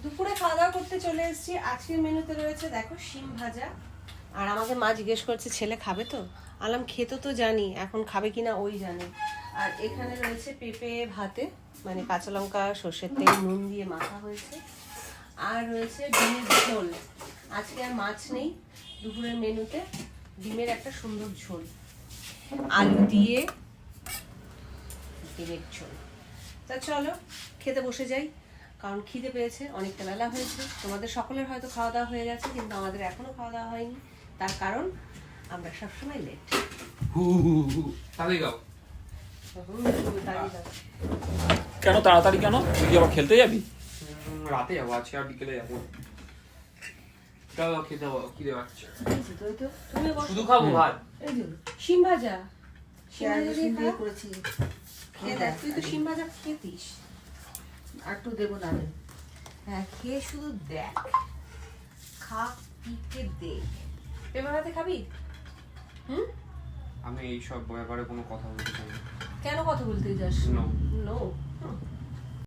দুপুরে খাওয়া দাওয়া করতে চলে এসেছি। আজকের মেনুতে রয়েছে দেখো শিম ভাজা। আর আমাকে মা জিজ্ঞেস করছে ছেলে খাবে তো, আলাম খেতে তো জানি, এখন খাবে কিনা ওই জানে। আর এখানে রয়েছে পেঁপে ভাতে, মানে কাঁচা লঙ্কা সর্ষের তেল নুন দিয়ে মাখা হয়েছে। আর রয়েছে ডিমের ঝোল। আজকে আর মাছ নেই দুপুরের মেনুতে, ডিমের একটা সুন্দর ঝোল, আলু দিয়ে ডিমের ঝোল। তা চলো খেতে বসে যাই, কারণ খিদে পেয়েছে, অনেকটা বেলা হয়েছে। তোমাদের সকলের হয়তো খাওয়া দাওয়া হয়ে গেছে, কিন্তু আমাদের এখনো খাওয়া দাওয়া হয়নি। তার কারণ আমরা সবসময় লেট। কেন তাড়াতাড়ি কেন? তুই কি আবার খেলতে যাবি? রাতে যাবো, আজকে আর বিকেলে যাবো। চলো খেতে খিদে পাচ্ছে। শুধু খাবো ভাত। শিম ভাজা, শিম ভাজা দিয়ে দিয়ে খা। করেছি। খেয়ে দেখ, তুই তো শিম ভাজা খেতিস। আর একটু দেবো না রে। হ্যাঁ খেয়ে শুধু দেখ, খা পিকে দেখ। পেঁপে ভাতে খাবি? হুম, আমি এইসব ব্যাপারে কোনো কথা বলতে চাই না। কেন কথা বলতে যাস? No. নো।